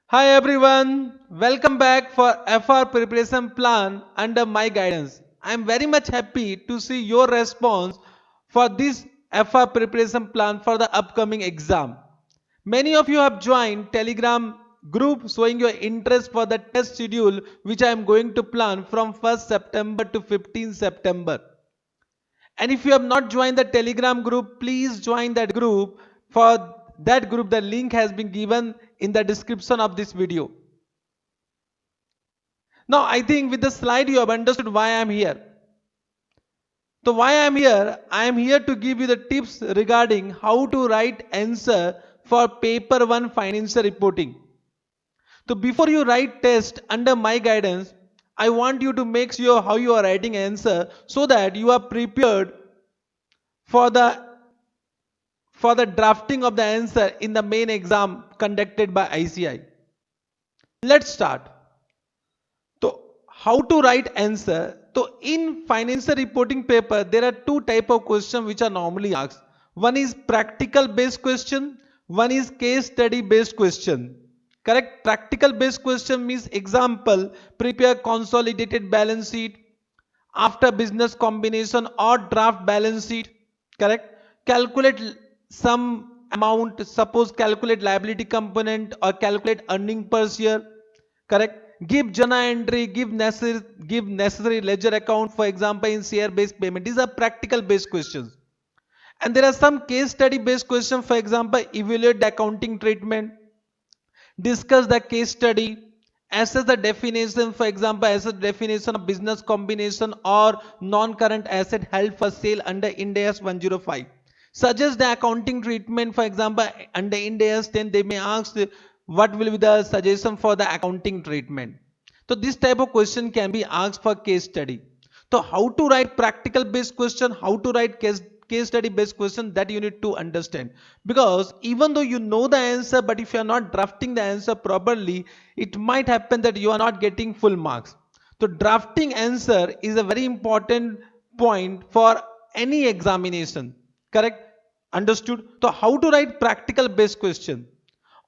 Hi everyone, welcome back for FR preparation plan under my guidance. I am very much happy to see your response for this FR preparation plan for the upcoming exam. Many of you have joined Telegram group showing your interest for the test schedule which I am going to plan from 1st September to 15th September. And if you have not joined the Telegram group, please join that group. For that group, the link has been given in the description of this video. Now, I think with the slide you have understood why I am here. So why I am here to give you the tips regarding how to write answer for paper 1 financial reporting. So before you write test under my guidance, I want you to make sure how you are writing answer so that you are prepared for the drafting of the answer in the main exam conducted by ICI. Let's start. So, how to write answer? So, in financial reporting paper, there are two type of questions which are normally asked. One is practical based question. One is case study based question. Correct? Practical based question means example, prepare consolidated balance sheet after business combination or draft balance sheet. Correct? Calculate some amount, suppose calculate liability component or calculate earning per share. Correct? Give journal entry, give necessary ledger account, for example in share based payment. These are practical based questions. And there are some case study based questions, for example evaluate the accounting treatment, discuss the case study, assess the definition, for example assess definition of business combination or non-current asset held for sale under Ind AS 105, suggest the accounting treatment, for example under Ind AS 10 they may ask what will be the suggestion for the accounting treatment. So this type of question can be asked for case study. So how to write practical based question, how to write case study based question, that you need to understand. Because even though you know the answer, but if you are not drafting the answer properly, it might happen that you are not getting full marks. So drafting answer is a very important point for any examination. Correct? Understood? So how to write practical based question?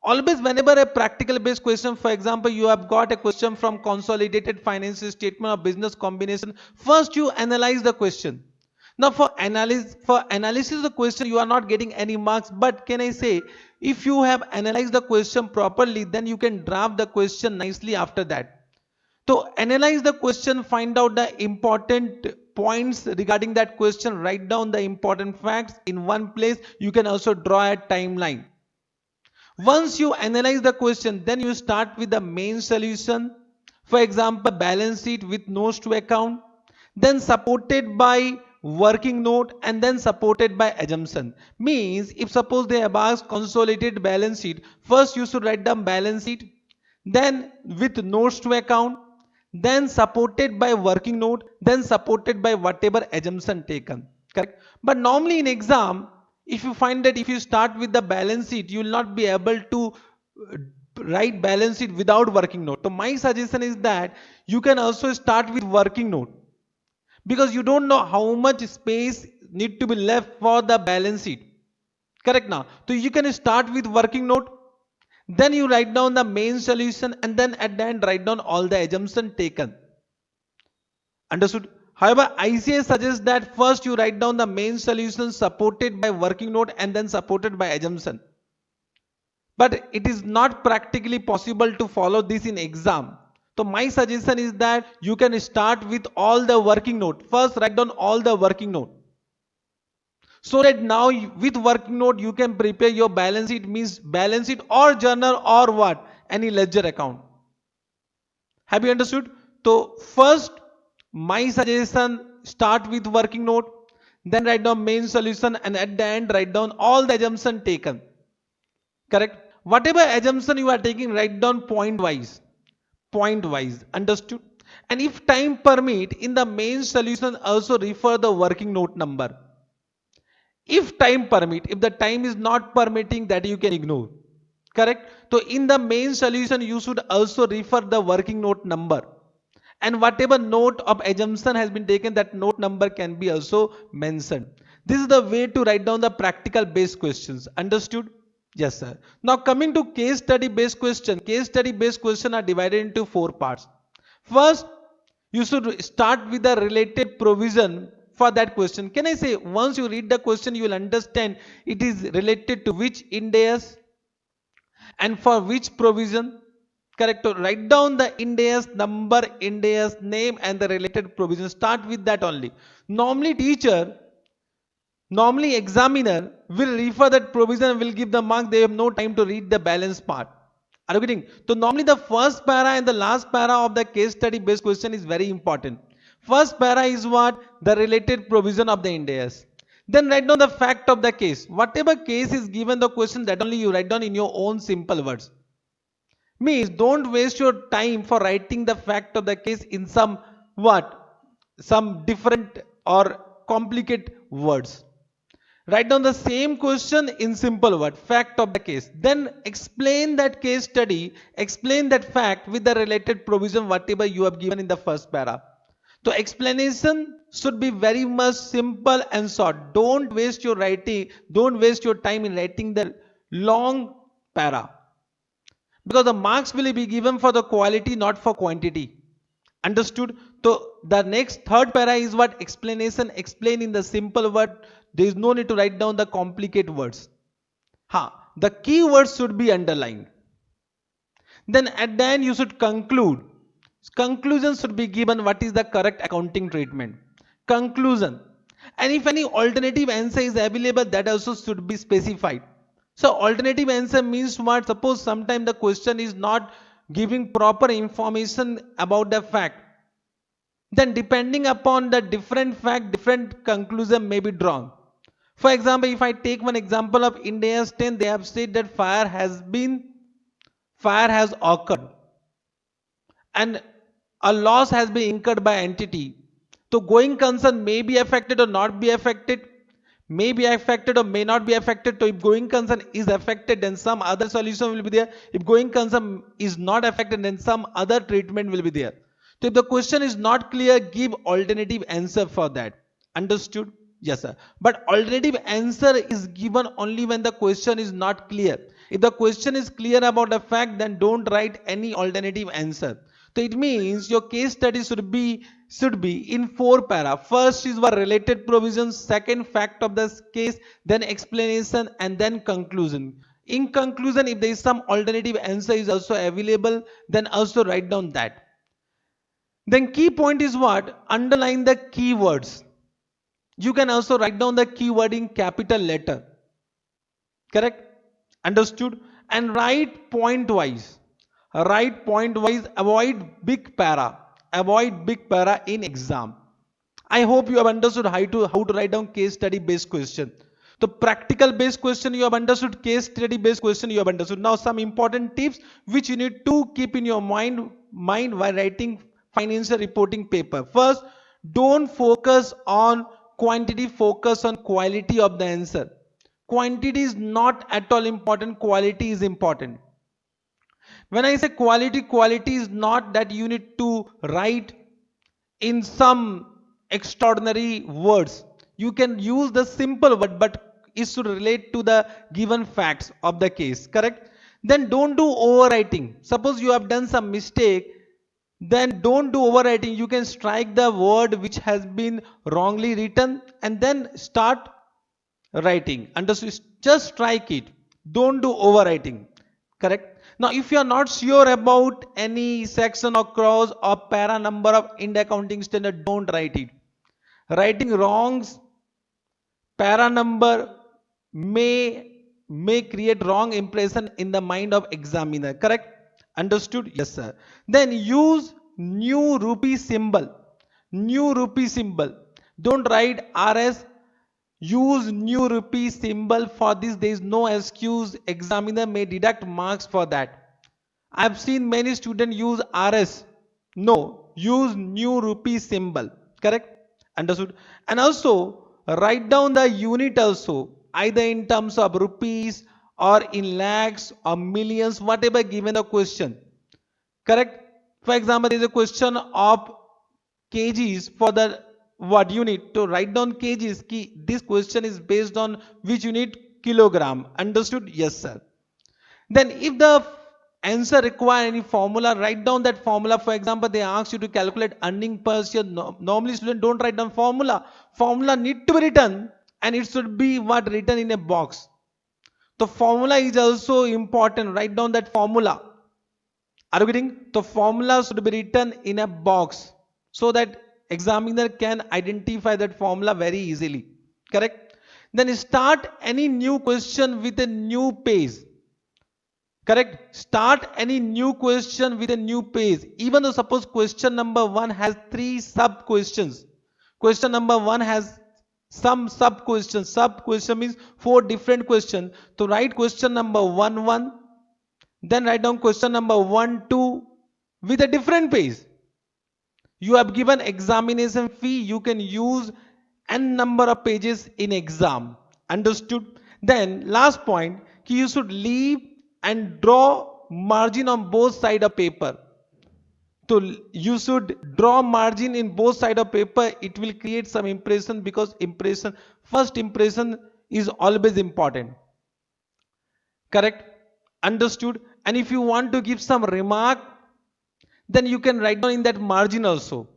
Always whenever a practical based question, for example you have got a question from consolidated financial statement or business combination, first you analyze the question. Now for analysis of the question you are not getting any marks, but can I say if you have analyzed the question properly, then you can draft the question nicely after that. So analyze the question, find out the important points regarding that question, write down the important facts in one place. You can also draw a timeline. Once you analyze the question, then you start with the main solution. For example, balance sheet with notes to account, then supported by working note, and then supported by assumption. Means if suppose they have asked consolidated balance sheet, first you should write down balance sheet, then with notes to account, then supported by working note, then supported by whatever assumption taken. Correct? But normally in exam, if you find that if you start with the balance sheet, you will not be able to uh, write balance sheet without working note. So my suggestion is that you can also start with working note, because you don't know how much space need to be left for the balance sheet. Correct? Now so you can start with working note, then you write down the main solution, and then at the end write down all the assumption taken. Understood? However, ICA suggests that first you write down the main solution supported by working note and then supported by assumption. But it is not practically possible to follow this in exam. So my suggestion is that you can start with all the working note. First write down all the working note, so that now with working note you can prepare your balance sheet, means balance sheet or journal or what, any ledger account. Have you understood? So first my suggestion, start with working note, then write down main solution, and at the end write down all the assumption taken. Correct? Whatever assumption you are taking, write down point wise. Point wise. Understood? And if time permit, in the main solution also refer the working note number. If time permit, if the time is not permitting, that you can ignore. Correct? So in the main solution you should also refer the working note number, and whatever note of assumption has been taken, that note number can be also mentioned. This is the way to write down the practical based questions. Understood? Yes, sir. Now coming to case study based question. Case study based question are divided into four parts. First, you should start with the related provision for that question. Can I say once you read the question, you will understand it is related to which Ind AS and for which provision. Correct. So write down the Ind AS number, Ind AS name, and the related provision. Start with that only. Normally, Normally, examiner will refer that provision and will give the mark. They have no time to read the balance part. Are you getting? So normally the first para and the last para of the case study based question is very important. First para is what? The related provision of the Ind AS. Then write down the fact of the case. Whatever case is given the question, that only you write down in your own simple words. Means don't waste your time for writing the fact of the case in some what? Some different or complicated words. Write down the same question in simple word, fact of the case. Then explain that case study, explain that fact with the related provision, whatever you have given in the first para. So explanation should be very much simple and short. Don't waste your writing, don't waste your time in writing the long para. Because the marks will be given for the quality, not for quantity. Understood? So the next third para is what? Explanation. Explain in the simple word. There is no need to write down the complicated words. The key words should be underlined. Then at the end you should conclude. Conclusion should be given what is the correct accounting treatment. Conclusion. And if any alternative answer is available, that also should be specified. So alternative answer means what? Suppose sometime the question is not giving proper information about the fact. Then depending upon the different fact, different conclusion may be drawn. For example, if I take one example of Ind AS 10, they have said that fire has occurred and a loss has been incurred by entity. So going concern may be affected or not be affected, may be affected or may not be affected. So if going concern is affected, then some other solution will be there. If going concern is not affected, then some other treatment will be there. So if the question is not clear, give alternative answer for that. Understood? Yes, sir. But alternative answer is given only when the question is not clear. If the question is clear about the fact, then don't write any alternative answer. So it means your case study should be in four para. First is what? Related provisions, second fact of the case, then explanation, and then conclusion. In conclusion, if there is some alternative answer is also available, then also write down that. Then key point is what? Underline the keywords. You can also write down the keyword in capital letter. Correct? Understood? And write point wise. Write point wise. Avoid big para. Avoid big para in exam. I hope you have understood how to write down case study based question. The practical based question you have understood, case study based question you have understood. Now some important tips which you need to keep in your mind while writing financial reporting paper. First, don't focus on quantity, focus on quality of the answer. Quantity is not at all important, quality is important. When I say quality, quality is not that you need to write in some extraordinary words. You can use the simple word, but it should relate to the given facts of the case. Correct? Then don't do overwriting. Suppose you have done some mistake, then don't do overwriting. You can strike the word which has been wrongly written and then start writing. Understood? Just strike it. Don't do overwriting. Correct? Now, if you are not sure about any section or clause or para number of Ind accounting standard, don't write it. Writing wrongs, para number may create wrong impression in the mind of examiner. Correct? Understood? Yes, sir. Then use new rupee symbol. New rupee symbol. Don't write RS. Use new rupee symbol. For this there is no excuse. Examiner may deduct marks for that. I have seen many students use RS. No, use new rupee symbol. Correct? Understood? And also write down the unit also, either in terms of rupees or in lakhs or millions, whatever given the question. Correct? For example, there is a question of kgs for the what unit. To write down kgs, this question is based on which unit? kilogram. Understood? Yes, sir. Then if the answer require any formula, write down that formula. For example, they ask you to calculate earning per share. Normally students don't write down formula. Formula need to be written, and it should be what written in a box. The formula is also important. Write down that formula. Are you getting? The formula should be written in a box so that examiner can identify that formula very easily. Correct? Then start any new question with a new page. Correct? Start any new question with a new page. Even though suppose question number 1 has 3 sub questions. Question number 1 has some sub questions. Sub question means 4 different questions. So write question number 1, then write down question number 1, 2 with a different page. You have given examination fee. You can use n number of pages in exam. Understood? Then last point, you should leave and draw margin on both side of paper. So you should draw margin in both side of paper. It will create some impression, because first impression is always important. Correct? Understood? And if you want to give some remark, then you can write down in that margin also.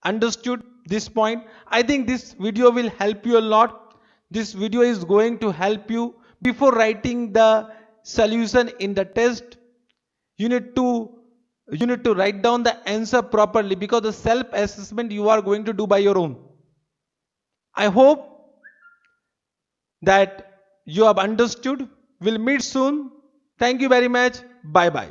Understood this point? I think this video will help you a lot. This video is going to help you before writing the solution in the test. You need to write down the answer properly, because the self assessment you are going to do by your own. I hope that you have understood. We'll meet soon. Thank you very much. Bye bye.